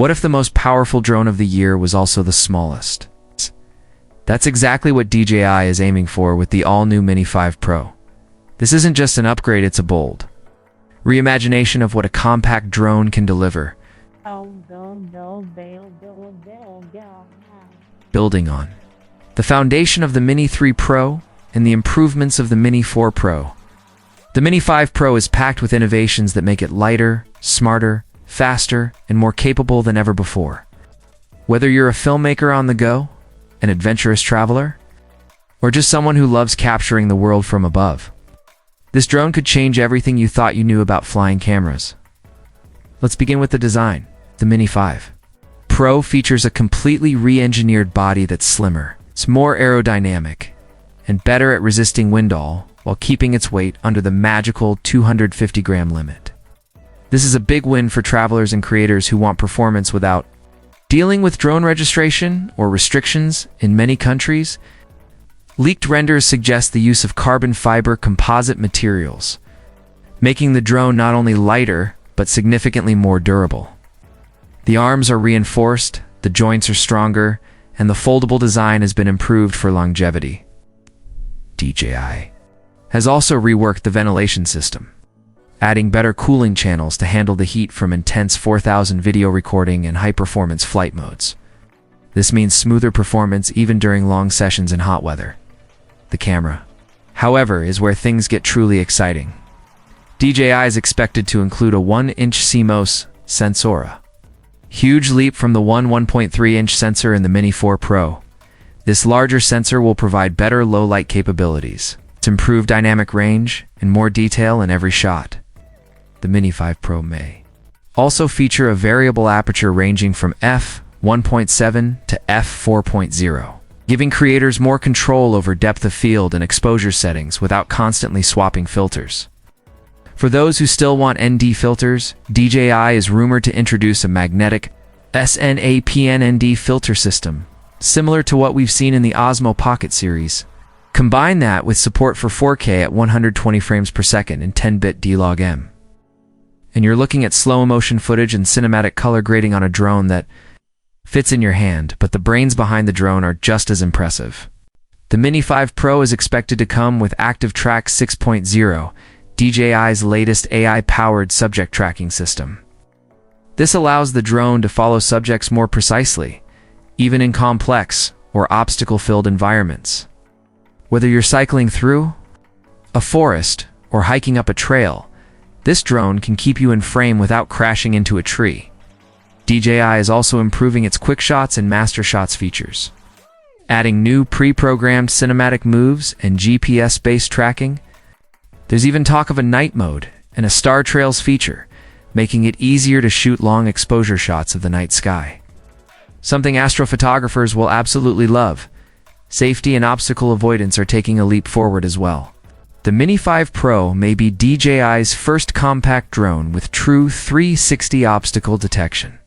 What if the most powerful drone of the year was also the smallest? That's exactly what DJI is aiming for with the all-new Mini 5 Pro. This isn't just an upgrade, it's a bold reimagination of what a compact drone can deliver, building on the foundation of the Mini 3 Pro and the improvements of the Mini 4 Pro. The Mini 5 Pro is packed with innovations that make it lighter, smarter, faster, and more capable than ever before. Whether you're a filmmaker on the go, an adventurous traveler, or just someone who loves capturing the world from above, this drone could change everything you thought you knew about flying cameras. Let's begin with the design. The Mini 5 Pro features a completely re-engineered body that's slimmer. It's more aerodynamic and better at resisting wind while keeping its weight under the magical 250-gram limit. This is a big win for travelers and creators who want performance without dealing with drone registration or restrictions in many countries. Leaked renders suggest the use of carbon fiber composite materials, making the drone not only lighter, but significantly more durable. The arms are reinforced, the joints are stronger, and the foldable design has been improved for longevity. DJI has also reworked the ventilation system, adding better cooling channels to handle the heat from intense 4000 video recording and high-performance flight modes. This means smoother performance even during long sessions in hot weather. The camera, however, is where things get truly exciting. DJI is expected to include a 1-inch CMOS sensor, a huge leap from the 1.3-inch sensor in the Mini 4 Pro. This larger sensor will provide better low-light capabilities, to improve dynamic range, and more detail in every shot. The Mini 5 Pro may also feature a variable aperture ranging from f1.7 to f4.0. Giving creators more control over depth of field and exposure settings without constantly swapping filters. For those who still want ND filters, DJI is rumored to introduce a magnetic SNAP-ND filter system, similar to what we've seen in the Osmo Pocket series. Combine that with support for 4K at 120 frames per second and 10-bit D-Log-M, and you're looking at slow motion footage and cinematic color grading on a drone that fits in your hand, but the brains behind the drone are just as impressive. The Mini 5 Pro is expected to come with Active Track 6.0, DJI's latest AI-powered subject tracking system. This allows the drone to follow subjects more precisely, even in complex or obstacle-filled environments. Whether you're cycling through a forest or hiking up a trail, this drone can keep you in frame without crashing into a tree. DJI is also improving its quick shots and master shots features, adding new pre-programmed cinematic moves and GPS-based tracking. There's even talk of a night mode and a star trails feature, making it easier to shoot long exposure shots of the night sky. Something astrophotographers will absolutely love. Safety and obstacle avoidance are taking a leap forward as well. The Mini 5 Pro may be DJI's first compact drone with true 360 obstacle detection.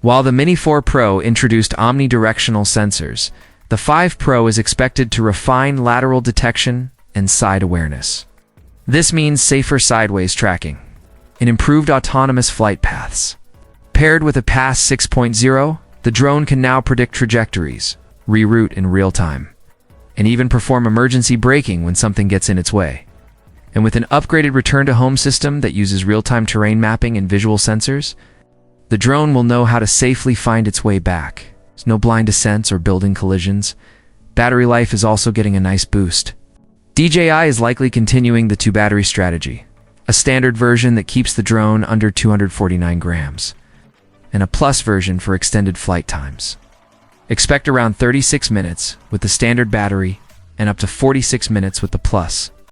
While the Mini 4 Pro introduced omnidirectional sensors, the 5 Pro is expected to refine lateral detection and side awareness. This means safer sideways tracking and improved autonomous flight paths. Paired with a PAS 6.0, the drone can now predict trajectories, reroute in real time, and even perform emergency braking when something gets in its way. And with an upgraded return-to-home system that uses real-time terrain mapping and visual sensors, the drone will know how to safely find its way back. There's no blind descents or building collisions. Battery life is also getting a nice boost. DJI is likely continuing the two-battery strategy, a standard version that keeps the drone under 249 grams, and a plus version for extended flight times. Expect around 36 minutes with the standard battery and up to 46 minutes with the plus.